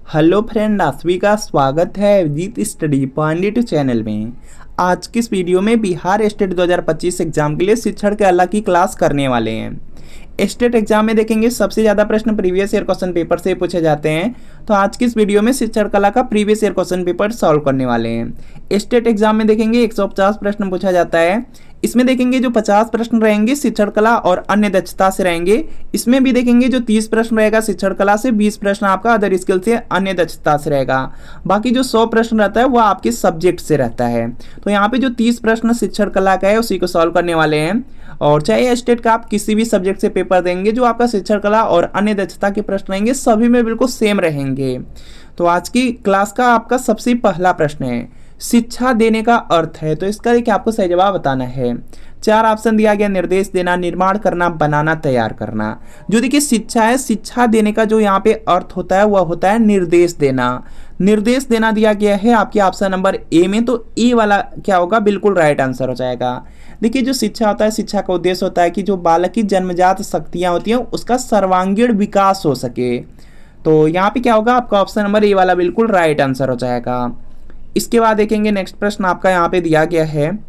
Hello friend, आप सभी का स्वागत है अभिजीत स्टडी पॉइंट चैनल में। आज की इस वीडियो में बिहार स्टेट 2025 एग्जाम के लिए शिक्षण के अलग की क्लास करने वाले हैं। स्टेट एग्जाम में देखेंगे सबसे ज़्यादा प्रश्न प्रीवियस ईयर क्वेश्चन पेपर से पूछे जाते हैं, तो आज की इस वीडियो में शिक्षण कला का previous year question paper solve करने वाले हैं। स्टेट एग्जाम में देखेंगे 150 प्रश्न पूछा जाता है। इसमें देखेंगे जो 50 प्रश्न रहेंगे शिक्षण कला और अन्य दक्षता से रहेंगे। इसमें भी देखेंगे जो 30 प्रश्न रहेगा शिक्षण कला से, 20 प्रश्न आपका अदर स्किल से अन्य दक्षता से रहेगा। बाकी जो 100 प्रश्न रहता है वो आपके सब्जेक्ट से रहता है। तो यहाँ पे जो 30 प्रश्न शिक्षण कला का है उसी को सॉल्व करने वाले हैं। और चाहे स्टेट का आप किसी भी सब्जेक्ट से पेपर देंगे, जो आपका शिक्षण कला और अन्य दक्षता के प्रश्न रहेंगे सभी में बिल्कुल सेम रहेंगे। तो आज की क्लास का आपका सबसे पहला प्रश्न है, शिक्षा देने का अर्थ है। तो इसका देखिए आपको सही जवाब बताना है। 4 ऑप्शन दिया गया, निर्देश देना, निर्माण करना, बनाना, तैयार करना। जो देखिए शिक्षा है, शिक्षा देने का जो यहाँ पे अर्थ होता है वह होता है निर्देश देना। निर्देश देना दिया गया है आपके ऑप्शन नंबर ए में, तो ए वाला क्या होगा, बिल्कुल राइट आंसर हो जाएगा। देखिए जो शिक्षा होता है, शिक्षा का उद्देश्य होता है कि जो बालक की जन्मजात शक्तियाँ होती हैं उसका सर्वांगीण विकास हो सके। तो यहाँ पे क्या होगा, आपका ऑप्शन नंबर ए वाला बिल्कुल राइट आंसर हो जाएगा। इसके बाद देखेंगे नेक्स्ट प्रश्न आपका यहाँ पे दिया गया है,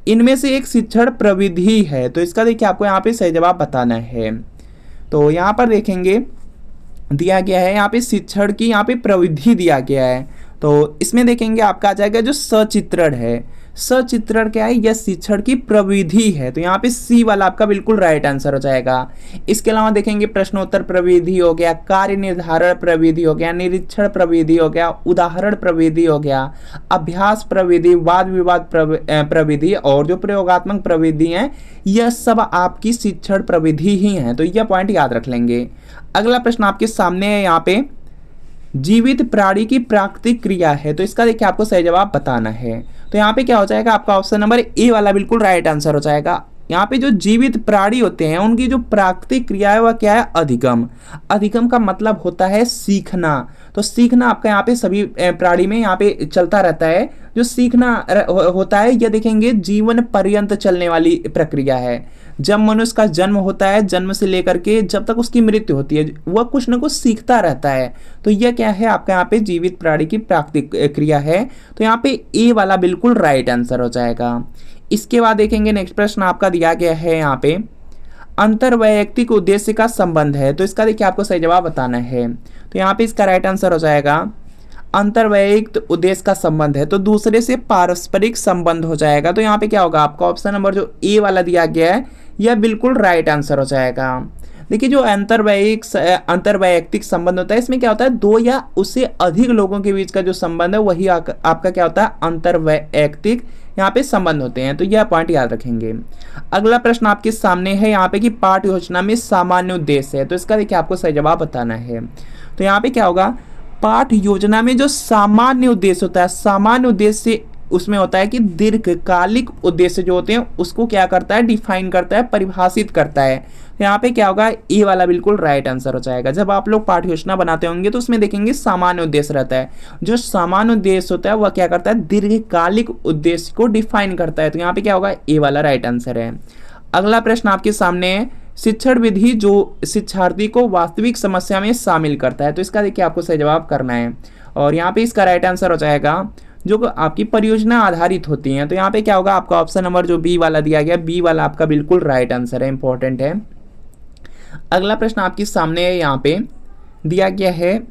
इनमें से एक शिक्षण प्रविधि है। तो इसका देखिए आपको यहाँ पे सही जवाब बताना है। तो यहाँ पर देखेंगे दिया गया है यहाँ पे शिक्षण की यहाँ पे प्रविधि दिया गया है। तो इसमें देखेंगे आपका आ जाएगा जो सचित्रण है। सचित्रण क्या है, यह शिक्षण की प्रविधि है। तो यहाँ पे सी वाला आपका बिल्कुल राइट आंसर हो जाएगा। इसके अलावा देखेंगे प्रश्नोत्तर प्रविधि हो गया, कार्य निर्धारण प्रविधि हो गया, निरीक्षण प्रविधि हो गया, उदाहरण प्रविधि हो गया, अभ्यास प्रविधि, वाद विवाद प्रविधि और जो प्रयोगात्मक प्रविधि है, यह सब आपकी शिक्षण प्रविधि ही है। तो यह पॉइंट याद रख लेंगे। अगला प्रश्न आपके सामने है यहाँ पे, जीवित प्राणी की प्राकृतिक क्रिया है। तो इसका देखिए आपको सही जवाब बताना है। तो यहाँ पे क्या हो जाएगा, आपका ऑप्शन नंबर ए वाला बिल्कुल राइट आंसर हो जाएगा। यहाँ पे जो जीवित प्राणी होते हैं उनकी जो प्राकृतिक क्रिया है वह क्या है, अधिगम। अधिगम का मतलब होता है सीखना। तो सीखना आपका यहाँ पे सभी प्राणी में यहाँ पे चलता रहता है। जो सीखना होता है यह देखेंगे जीवन पर्यंत चलने वाली प्रक्रिया है। जब मनुष्य का जन्म होता है, जन्म से लेकर के जब तक उसकी मृत्यु होती है, वह कुछ ना कुछ सीखता रहता है। तो यह क्या है, आपका यहाँ पे जीवित प्राणी की प्राकृतिक क्रिया है। तो यहाँ पे ए वाला बिल्कुल राइट आंसर हो जाएगा। इसके बाद देखेंगे नेक्स्ट प्रश्न आपका दिया गया है यहाँ पे, अंतर्वैयक्तिक उद्देश्य का संबंध है। तो इसका देखिए आपको सही जवाब बताना है। तो यहाँ पे इसका राइट आंसर हो जाएगा, अंतर्वैयक्तिक उद्देश्य का संबंध है तो दूसरे से पारस्परिक संबंध हो जाएगा। तो यहाँ पे क्या होगा, आपका ऑप्शन नंबर जो ए वाला दिया गया है यह बिल्कुल राइट आंसर हो जाएगा। देखिए जो अंतर्वैयक्तिक संबंध होता है, इसमें क्या होता है, 2 या उससे अधिक लोगों के बीच का जो संबंध है वही आपका क्या होता है, अंतर्वैयक्तिक यहाँ पे संबंध होते हैं। तो यह पॉइंट याद रखेंगे। अगला प्रश्न आपके सामने है यहाँ पे कि पाठ्य योजना में सामान्य उद्देश्य है। तो इसका देखिए आपको सही जवाब बताना है। तो यहाँ पे क्या होगा, पाठ्य योजना में जो सामान्य उद्देश्य होता है, सामान्य उद्देश्य उसमें होता है कि दीर्घकालिक उद्देश्य जो होते हैं उसको क्या करता है, डिफाइन करता है, परिभाषित करता है। यहाँ पे क्या होगा, ए वाला बिल्कुल राइट आंसर हो जाएगा। जब आप लोग पाठ्य योजना बनाते होंगे तो उसमें देखेंगे सामान्य उद्देश्य रहता है। जो सामान्य उद्देश्य होता है वह क्या करता है, दीर्घकालिक उद्देश्य को डिफाइन करता है। तो यहाँ पे क्या होगा, ए वाला राइट आंसर है। अगला प्रश्न आपके सामने है, शिक्षण विधि जो शिक्षार्थी को वास्तविक समस्या में शामिल करता है। तो इसका देखिए आपको सही जवाब करना है। और यहाँ पे इसका राइट आंसर हो जाएगा जो आपकी परियोजना आधारित होती हैं। तो यहाँ पे क्या होगा, आपका ऑप्शन नंबर जो बी वाला दिया गया, बी वाला आपका बिल्कुल राइट आंसर है, इंपॉर्टेंट है। अगला प्रश्न आपके सामने है, यहाँ पे दिया गया है,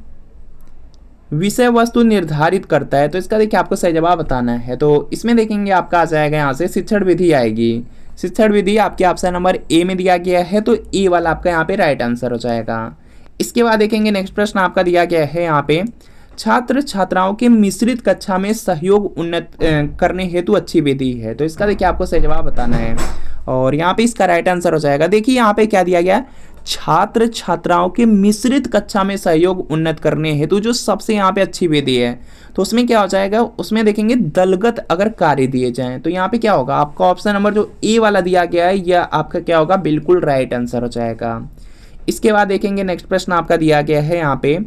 विषय वस्तु निर्धारित करता है। तो इसका देखिए आपको सही जवाब बताना है। तो इसमें देखेंगे आपका आ जाएगा यहाँ से शिक्षण विधि आएगी। शिक्षण विधि आपके ऑप्शन नंबर ए में दिया गया है, तो ए वाला आपका यहाँ पे राइट आंसर हो जाएगा। इसके बाद देखेंगे नेक्स्ट प्रश्न आपका दिया गया है यहाँ पे, छात्र छात्राओं के मिश्रित कक्षा में सहयोग उन्नत करने हेतु अच्छी विधि है। तो इसका देखिए आपको सही जवाब बताना है। और यहाँ पे इसका राइट आंसर हो जाएगा। देखिए यहाँ पे क्या दिया गया, छात्र छात्राओं के मिश्रित कक्षा में सहयोग उन्नत करने हेतु जो सबसे यहाँ पे अच्छी विधि है। तो उसमें क्या हो जाएगा, उसमें देखेंगे दलगत अगर कार्य दिए जाएं। तो यहाँ पे क्या होगा, आपका ऑप्शन नंबर जो ए वाला दिया गया है यह आपका क्या होगा, बिल्कुल राइट आंसर हो जाएगा। इसके बाद देखेंगे नेक्स्ट प्रश्न आपका दिया गया है यहाँ पे,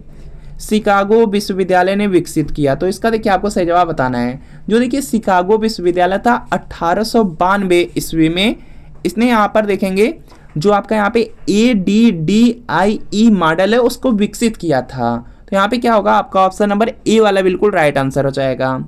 शिकागो विश्वविद्यालय ने विकसित किया। तो इसका देखिए आपको सही जवाब बताना है। जो देखिए शिकागो विश्वविद्यालय था 1892 ईस्वी में, इसने यहाँ पर देखेंगे जो आपका यहाँ पे ADDIE मॉडल है उसको विकसित किया था। तो यहाँ पे क्या होगा, आपका ऑप्शन नंबर ए वाला बिल्कुल राइट आंसर हो जाएगा।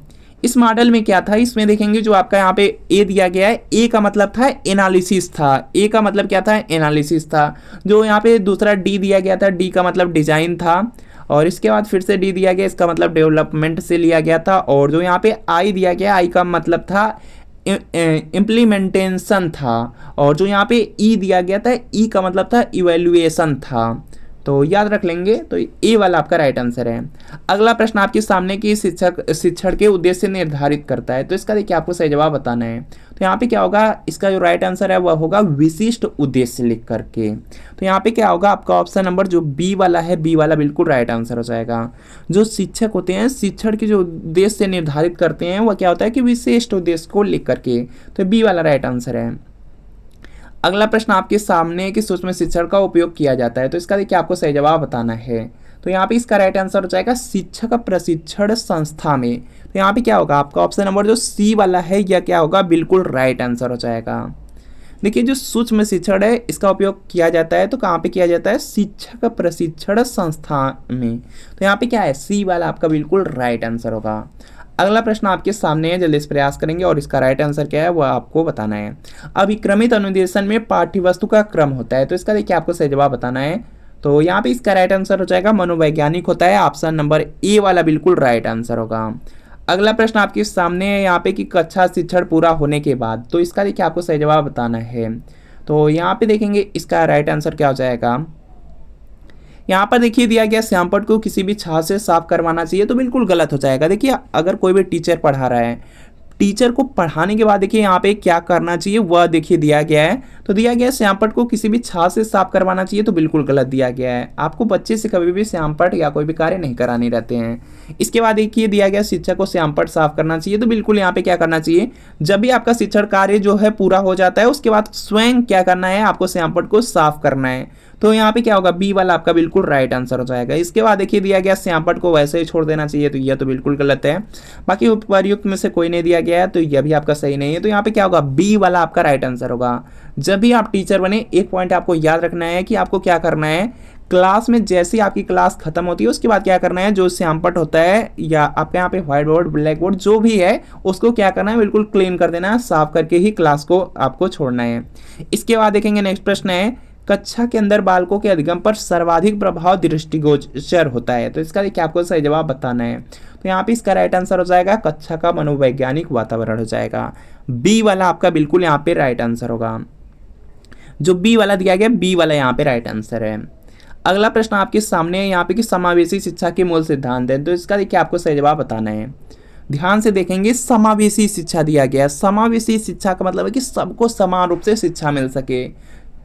इस मॉडल में क्या था, इसमें देखेंगे जो आपका यहाँ पे ए दिया गया है, ए का मतलब था एनालिसिस था, ए का मतलब क्या था, एनालिसिस था। जो यहाँ पे दूसरा डी दिया गया था, डी का मतलब डिजाइन था, और इसके बाद फिर से डी दिया गया, इसका मतलब डेवलपमेंट से लिया गया था। और जो यहाँ पे आई दिया गया, आई का मतलब था इम्प्लीमेंटेशन था, और जो यहाँ पे ई दिया गया था, ई का मतलब था इवेल्युएशन था। तो याद रख लेंगे, तो ए वाला आपका राइट आंसर है। अगला प्रश्न आपके सामने की शिक्षण के उद्देश्य निर्धारित करता है, तो इसका देखिए आपको सही जवाब बताना है। तो यहाँ पे क्या होगा, इसका जो राइट आंसर है वह होगा विशिष्ट उद्देश्य लिख करके। तो यहाँ पे क्या होगा, आपका ऑप्शन नंबर जो बी वाला है, बी वाला बिल्कुल राइट आंसर हो जाएगा। जो शिक्षक होते हैं, शिक्षण के जो उद्देश्य निर्धारित करते हैं वह क्या होता है कि विशिष्ट उद्देश्य को लिख करके, तो बी वाला राइट आंसर है। अगला प्रश्न आपके सामने कि सूक्ष्म शिक्षण का उपयोग किया जाता है, तो इसका देखिए आपको सही जवाब बताना है। तो यहाँ पे इसका राइट आंसर हो जाएगा शिक्षक प्रशिक्षण संस्था में। तो यहाँ पे क्या होगा, आपका ऑप्शन नंबर जो सी वाला है यह क्या होगा, बिल्कुल राइट आंसर हो जाएगा। देखिए जो सूक्ष्म शिक्षण है इसका उपयोग किया जाता है, तो कहाँ पे किया जाता है, शिक्षक प्रशिक्षण संस्था में। तो यहाँ पे क्या है, सी वाला आपका बिल्कुल राइट आंसर होगा। अगला प्रश्न आपके सामने है, जल्दी से प्रयास करेंगे और इसका राइट आंसर क्या है वह आपको बताना है। अभिक्रमित अनुदेशन में पाठ्यवस्तु का क्रम होता है, तो इसका देखिए आपको सही जवाब बताना है। तो यहाँ पे इसका राइट आंसर हो जाएगा मनोवैज्ञानिक होता है, ऑप्शन नंबर ए वाला बिल्कुल राइट आंसर होगा। अगला प्रश्न आपके सामने है यहाँ पे कि कक्षा शिक्षण पूरा होने के बाद, तो इसका देखिए आपको सही जवाब बताना है। तो यहाँ पे देखेंगे इसका राइट आंसर क्या हो जाएगा। यहाँ पर देखिए दिया गया श्यामपट्ट को किसी भी छाछ से साफ करवाना चाहिए, तो बिल्कुल गलत हो जाएगा। देखिए अगर कोई भी टीचर पढ़ा रहा है, टीचर को पढ़ाने के बाद देखिए यहाँ पे क्या करना चाहिए वह देखिए दिया गया है। तो दिया गया है श्यामपट्ट को किसी भी छाछ से साफ करवाना चाहिए, तो बिल्कुल गलत दिया गया है। आपको बच्चे से कभी भी श्यामपट्ट या कोई भी कार्य नहीं कराने रहते हैं। इसके बाद देखिए दिया गया शिक्षक को श्यामपट्ट साफ करना चाहिए, तो बिल्कुल यहाँ पे क्या करना चाहिए, जब भी आपका शिक्षण कार्य जो है पूरा हो जाता है उसके बाद स्वयं क्या करना है, आपको श्यामपट्ट को साफ करना है। तो यहाँ पे क्या होगा, बी वाला आपका बिल्कुल राइट आंसर हो जाएगा। इसके बाद देखिए दिया गया श्यामपट्ट को वैसे ही छोड़ देना चाहिए, तो यह तो बिल्कुल गलत है। बाकी उपयुक्त में से कोई नहीं दिया गया है, तो यह भी आपका सही नहीं है। तो यहाँ पे क्या होगा, बी वाला आपका राइट आंसर होगा। जब भी आप टीचर बने, एक पॉइंट आपको याद रखना है कि आपको क्या करना है, क्लास में जैसे ही आपकी क्लास खत्म होती है उसके बाद क्या करना है, जो श्यामपट्ट होता है या आपके यहाँ पे व्हाइट बोर्ड ब्लैक बोर्ड जो भी है उसको क्या करना है, बिल्कुल क्लीन कर देना है, साफ करके ही क्लास को आपको छोड़ना है। इसके बाद देखेंगे नेक्स्ट प्रश्न है, कक्षा के अंदर बालकों के अधिगम पर सर्वाधिक प्रभाव दृष्टिगोचर होता है, तो इसका देखिए आपको सही जवाब बताना है। तो यहाँ पे इसका राइट आंसर हो जाएगा कक्षा का मनोवैज्ञानिक वातावरण हो जाएगा। बी वाला आपका बिल्कुल यहाँ पे राइट आंसर होगा। जो बी वाला दिया गया, बी वाला यहाँ पे राइट आंसर है। अगला प्रश्न आपके सामने है यहाँ पे कि समावेशी शिक्षा के मूल सिद्धांत है, तो इसका देखिए आपको सही जवाब बताना है। ध्यान से देखेंगे, समावेशी शिक्षा दिया गया है। समावेशी शिक्षा का मतलब है कि सबको समान रूप से शिक्षा मिल सके।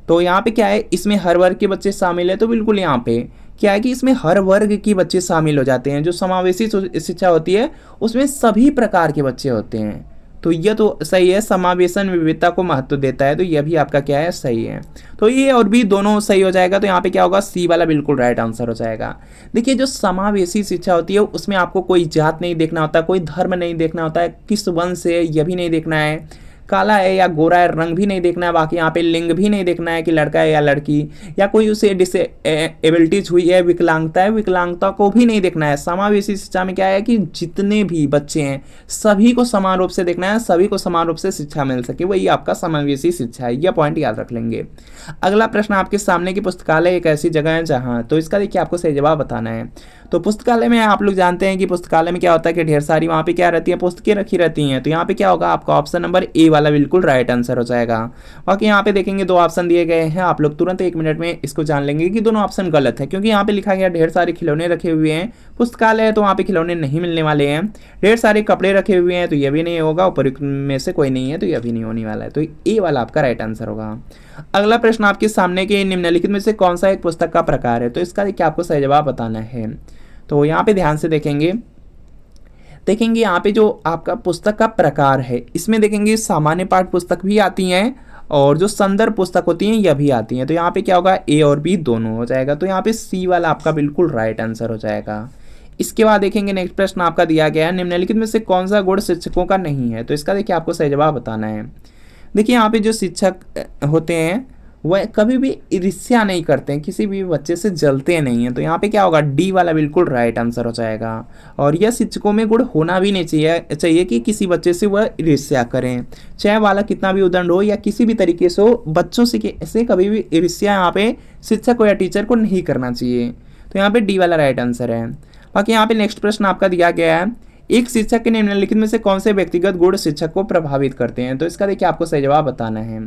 तो यहाँ पे क्या है, इसमें हर वर्ग के बच्चे शामिल है, तो बिल्कुल यहाँ पे क्या है कि इसमें हर वर्ग के बच्चे शामिल हो जाते हैं। जो समावेशी शिक्षा होती है उसमें सभी प्रकार के बच्चे होते हैं, तो यह तो सही है। समावेशन विविधता को महत्व देता है, तो यह भी आपका क्या है, सही है। तो ये और भी दोनों सही हो जाएगा। तो यहाँ पे क्या होगा, सी वाला बिल्कुल राइट आंसर हो जाएगा। देखिए जो समावेशी शिक्षा होती है उसमें आपको कोई जात नहीं देखना होता, कोई धर्म नहीं देखना होता है, किस वंश है यह भी नहीं देखना है, काला है या गोरा है रंग भी नहीं देखना है, बाकी यहाँ पे लिंग भी नहीं देखना है कि लड़का है या लड़की, या कोई उसे डिसेबिलिटीज हुई है, विकलांगता है, विकलांगता को भी नहीं देखना है। समावेशी शिक्षा में क्या है कि जितने भी बच्चे हैं सभी को समान रूप से देखना है, सभी को समान रूप से शिक्षा मिल सके, वही आपका समावेशी शिक्षा है। यह पॉइंट याद रख लेंगे। अगला प्रश्न आपके सामने की पुस्तकालय एक ऐसी जगह है जहाँ, तो इसका देखिए आपको सही जवाब बताना है। तो पुस्तकालय में आप लोग जानते हैं कि पुस्तकालय में क्या होता है कि ढेर सारी वहाँ पे क्या रहती है, पुस्तकें रखी रहती हैं। तो यहाँ पे क्या होगा, आपका ऑप्शन नंबर ए वाला बिल्कुल राइट आंसर हो जाएगा। बाकी यहाँ पे देखेंगे दो ऑप्शन दिए गए हैं, आप लोग तुरंत 1 मिनट में इसको जान लेंगे कि दोनों ऑप्शन गलत है, क्योंकि यहाँ पे लिखा गया ढेर सारे खिलौने रखे हुए हैं। पुस्तकालय है तो वहाँ पे खिलौने नहीं मिलने वाले हैं। ढेर सारे कपड़े रखे हुए हैं, तो यह भी नहीं होगा। उपयुक्त में से कोई नहीं है, तो यह भी नहीं होने वाला है। तो ए वाला आपका राइट आंसर होगा। अगला प्रश्न आपके सामने के निम्नलिखित में से कौन सा एक पुस्तक का प्रकार है, तो इसका देखिए आपको सही जवाब बताना है। तो यहाँ पे ध्यान से देखेंगे यहाँ पे जो आपका पुस्तक का प्रकार है इसमें देखेंगे सामान्य पाठ पुस्तक भी आती हैं और जो संदर्भ पुस्तक होती हैं यह भी आती हैं। तो यहाँ पे क्या होगा, ए और बी दोनों हो जाएगा। तो यहाँ पे सी वाला आपका बिल्कुल राइट आंसर हो जाएगा। इसके बाद देखेंगे नेक्स्ट प्रश्न आपका दिया गया है, निम्नलिखित में से कौन सा गुण शिक्षकों का नहीं है, तो इसका देखिए आपको सही जवाब बताना है। देखिए यहाँ पे जो शिक्षक होते हैं वह कभी भी ईर्ष्या नहीं करते हैं, किसी भी बच्चे से जलते नहीं हैं। तो यहाँ पे क्या होगा, डी वाला बिल्कुल राइट आंसर हो जाएगा। और यह शिक्षकों में गुण होना भी नहीं चाहिए कि किसी बच्चे से वह ईर्ष्या करें, चाहे वाला कितना भी उदंड हो या किसी भी तरीके से हो, बच्चों से कभी भी ईर्ष्या यहाँ पे शिक्षक को या टीचर को नहीं करना चाहिए। तो यहाँ पे डी वाला राइट आंसर है। बाकी यहाँ पे नेक्स्ट प्रश्न आपका दिया गया है, एक शिक्षक के निम्नलिखित में से कौन से व्यक्तिगत गुण शिक्षक को प्रभावित करते हैं। तो इसका देखिए आपको सही जवाब बताना है।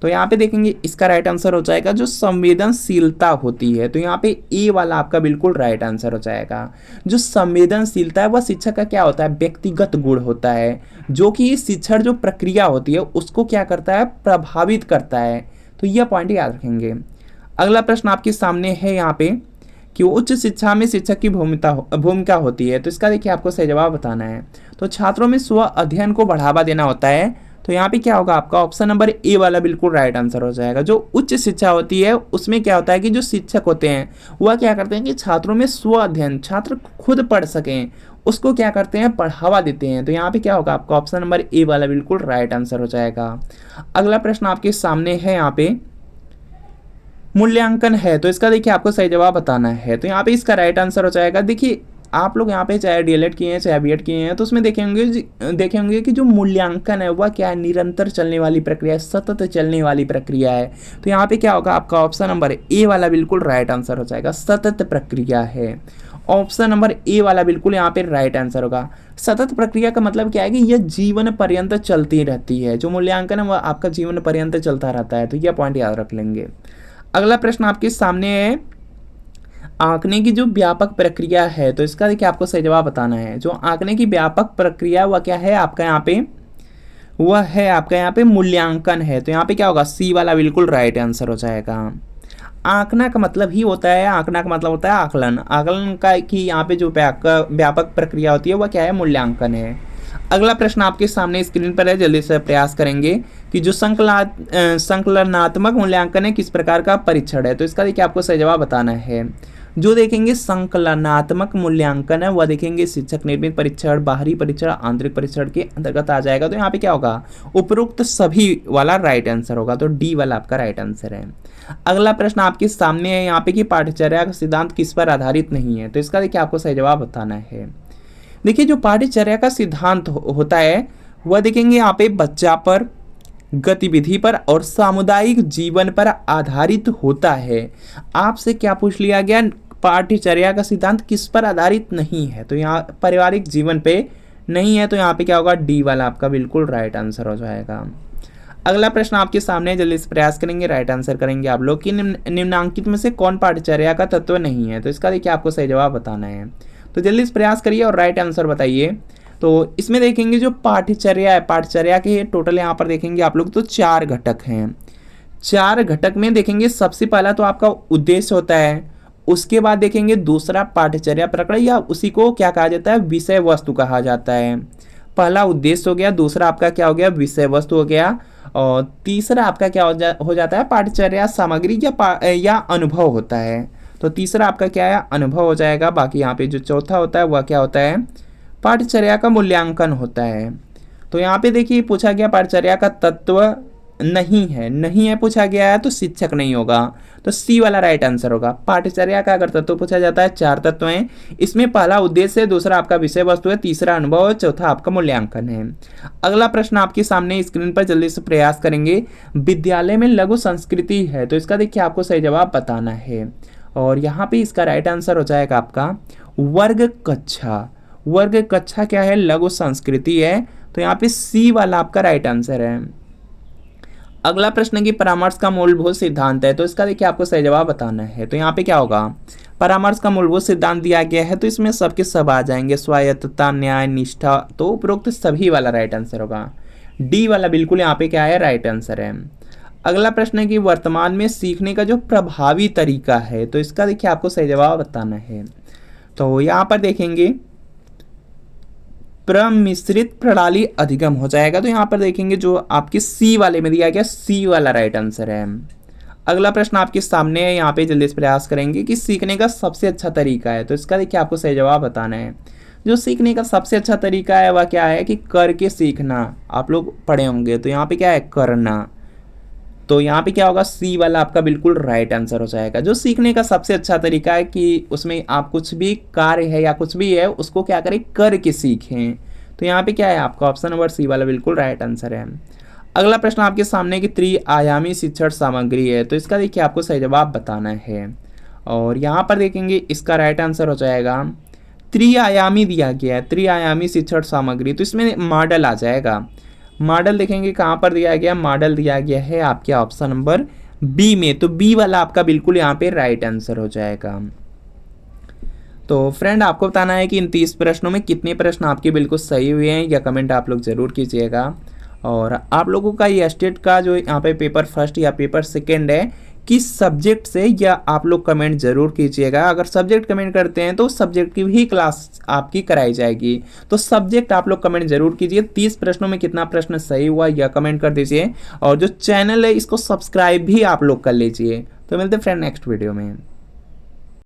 तो यहाँ पे देखेंगे इसका राइट आंसर हो जाएगा जो संवेदनशीलता होती है। तो यहाँ पे ए वाला आपका बिल्कुल राइट आंसर हो जाएगा। जो संवेदनशीलता है वह शिक्षक का क्या होता है, व्यक्तिगत गुण होता है, जो कि शिक्षण जो प्रक्रिया होती है उसको क्या करता है, प्रभावित करता है। तो यह पॉइंट याद रखेंगे। अगला प्रश्न आपके सामने है यहाँ पे कि उच्च शिक्षा में शिक्षक की भूमिका होती है। तो इसका देखिए आपको सही जवाब बताना है। तो छात्रों में स्व अध्ययन को बढ़ावा देना होता है। तो यहाँ पे क्या होगा, आपका ऑप्शन नंबर ए वाला बिल्कुल राइट आंसर हो जाएगा। जो उच्च शिक्षा होती है उसमें क्या होता है कि जो शिक्षक होते हैं वह क्या करते हैं कि छात्रों में स्व अध्ययन, छात्र खुद पढ़ सकें, उसको क्या करते हैं, बढ़ावा देते हैं। तो यहाँ पे क्या होगा, आपका ऑप्शन नंबर ए वाला बिल्कुल राइट आंसर हो जाएगा। अगला प्रश्न आपके सामने है यहाँ पे मूल्यांकन है। तो इसका देखिए आपको सही जवाब बताना है। तो यहाँ पे इसका राइट आंसर हो जाएगा। देखिए आप लोग यहाँ पे चाहे डीएलएड किए हैं चाहे बीएड किए हैं तो उसमें देखेंगे कि जो मूल्यांकन है वह क्या है, निरंतर चलने वाली प्रक्रिया है, सतत चलने वाली प्रक्रिया है। तो यहाँ पे क्या होगा, आपका ऑप्शन नंबर ए वाला बिल्कुल राइट आंसर हो जाएगा। सतत प्रक्रिया है, ऑप्शन नंबर ए वाला बिल्कुल यहाँ पे राइट आंसर होगा। सतत प्रक्रिया का मतलब क्या है कि यह जीवन पर्यंत चलती रहती है। जो मूल्यांकन है वह आपका जीवन पर्यंत चलता रहता है। तो यह पॉइंट याद रख लेंगे। अगला प्रश्न आपके सामने है आंकने की जो व्यापक प्रक्रिया है। तो इसका देखिए आपको सही जवाब बताना है। जो आंकने की व्यापक प्रक्रिया वह क्या है आपका यहाँ पे, वह है आपका यहाँ पे मूल्यांकन है। तो यहाँ पे क्या होगा, सी वाला बिल्कुल राइट आंसर हो जाएगा। आंकना का मतलब ही होता है, आंकना का मतलब होता है आकलन। आकलन का कि यहाँ पे जो व्यापक प्रक्रिया होती है वह क्या है, मूल्यांकन है। अगला प्रश्न आपके सामने स्क्रीन पर है, जल्दी से प्रयास करेंगे कि जो संकलनात्मक मूल्यांकन है किस प्रकार का परीक्षण है। तो इसका देखिए आपको सही जवाब बताना है। जो देखेंगे संकलनात्मक मूल्यांकन है वह देखेंगे शिक्षक निर्मित परीक्षण, बाहरी परीक्षण, आंतरिक परीक्षण के अंतर्गत आ जाएगा। तो यहाँ पे क्या होगा, उपरोक्त सभी वाला राइट आंसर होगा। तो डी वाला आपका राइट आंसर है। अगला प्रश्न आपके सामने है यहाँ पे कि पाठ्यचर्या का सिद्धांत किस पर आधारित नहीं है। तो इसका देखिए आपको सही जवाब बताना है। देखिए जो पाठ्यचर्या का सिद्धांत होता है वह देखेंगे यहाँ पे बच्चा पर, गतिविधि पर और सामुदायिक जीवन पर आधारित होता है। आपसे क्या पूछ लिया गया, पाठ्यचर्या का सिद्धांत किस पर आधारित नहीं है। तो यहाँ पारिवारिक जीवन पे नहीं है। तो यहाँ पे क्या होगा, डी वाला आपका बिल्कुल राइट आंसर हो जाएगा। अगला प्रश्न आपके सामने, जल्दी से प्रयास करेंगे, राइट आंसर करेंगे आप लोग कि निम्नांकित में से कौन पाठ्यचर्या का तत्व नहीं है। तो इसका देखिए आपको सही जवाब बताना है। तो जल्दी से प्रयास करिए और राइट आंसर बताइए। तो इसमें देखेंगे जो पाठ्यचर्या है, पाठ्यचर्या के टोटल यहाँ पर देखेंगे आप लोग तो 4 घटक हैं। 4 घटक में देखेंगे सबसे पहला तो आपका उद्देश्य होता है, उसके बाद देखेंगे दूसरा पाठ्यचर्या प्रकरण या उसी को क्या कहा जाता है, विषय वस्तु कहा जाता है। पहला उद्देश्य हो गया, दूसरा आपका क्या हो गया, विषय वस्तु हो गया, और तीसरा आपका क्या हो जाता है, पाठ्यचर्या सामग्री या अनुभव होता है। तो तीसरा आपका क्या है, अनुभव हो जाएगा। बाकी यहाँ पे जो चौथा होता है वह क्या होता है, पाठ्यचर्या का मूल्यांकन होता है। तो यहाँ पे देखिए पूछा गया पाठ्यचर्या का तत्व नहीं है पूछा गया है, तो शिक्षक नहीं होगा। तो सी वाला राइट आंसर होगा। पाठ्यचर्या का अगर तत्व पूछा जाता है 4 तत्व हैं, इसमें पहला उद्देश्य है, दूसरा आपका विषय वस्तु है, तीसरा अनुभव है, चौथा आपका मूल्यांकन है। अगला प्रश्न आपके सामने स्क्रीन पर जल्दी से प्रयास करेंगे, विद्यालय में लघु संस्कृति है। तो इसका देखिए आपको सही जवाब बताना है और यहाँ पे इसका राइट आंसर हो जाएगा आपका वर्ग कक्षा। वर्ग कक्षा क्या है, लघु संस्कृति है। तो यहाँ पे सी वाला आपका राइट आंसर है। अगला प्रश्न की परामर्श का मूलभूत सिद्धांत है। तो इसका देखिए आपको सही जवाब बताना है। तो यहाँ पे क्या होगा, परामर्श का मूलभूत सिद्धांत दिया गया है, तो इसमें सबके सब आ जाएंगे, स्वायत्तता, न्याय, निष्ठा। तो उपरोक्त सभी वाला राइट आंसर होगा। डी वाला बिल्कुल यहाँ पे क्या है, राइट आंसर है। अगला प्रश्न है कि वर्तमान में सीखने का जो प्रभावी तरीका है। तो इसका देखिए आपको सही जवाब बताना है। तो यहाँ पर देखेंगे प्रमिश्रित प्रणाली अधिगम हो जाएगा। तो यहाँ पर देखेंगे जो आपके सी वाले में दिया गया, सी वाला राइट आंसर है। अगला प्रश्न आपके सामने है, यहाँ पे जल्दी से प्रयास करेंगे कि सीखने का सबसे अच्छा तरीका है। तो इसका देखिए आपको सही जवाब बताना है। जो सीखने का सबसे अच्छा तरीका है वह क्या है कि करके सीखना। आप लोग पढ़े होंगे, तो यहाँ पे क्या है, करना। तो यहाँ पे क्या होगा, सी वाला आपका बिल्कुल राइट आंसर हो जाएगा। जो सीखने का सबसे अच्छा तरीका है कि उसमें आप कुछ भी कार्य है या कुछ भी है उसको क्या करें, करके सीखें। तो यहाँ पे क्या है, आपका ऑप्शन नंबर सी वाला बिल्कुल राइट आंसर है। अगला प्रश्न आपके सामने की त्रिआयामी शिक्षण सामग्री है, तो इसका देखिए आपको सही जवाब बताना है। और यहाँ पर देखेंगे इसका राइट आंसर हो जाएगा, त्रिआयामी दिया गया है, त्रिआयामी शिक्षण सामग्री, तो इसमें मॉडल आ जाएगा। मॉडल देखेंगे कहाँ पर दिया गया, मॉडल दिया गया है आपके ऑप्शन नंबर बी में, तो बी वाला आपका बिल्कुल यहाँ पे राइट आंसर हो जाएगा। तो फ्रेंड आपको बताना है कि इन 30 प्रश्नों में कितने प्रश्न आपके बिल्कुल सही हुए हैं, या कमेंट आप लोग ज़रूर कीजिएगा। और आप लोगों का ये स्टेट का जो यहाँ पे पेपर फर्स्ट या पेपर सेकेंड है, किस सब्जेक्ट से, या आप लोग कमेंट जरूर कीजिएगा। अगर सब्जेक्ट कमेंट करते हैं तो सब्जेक्ट की भी क्लास आपकी कराई जाएगी, तो सब्जेक्ट आप लोग कमेंट जरूर कीजिए। 30 प्रश्नों में कितना प्रश्न सही हुआ यह कमेंट कर दीजिए, और जो चैनल है इसको सब्सक्राइब भी आप लोग कर लीजिए। तो मिलते हैं फ्रेंड नेक्स्ट वीडियो में।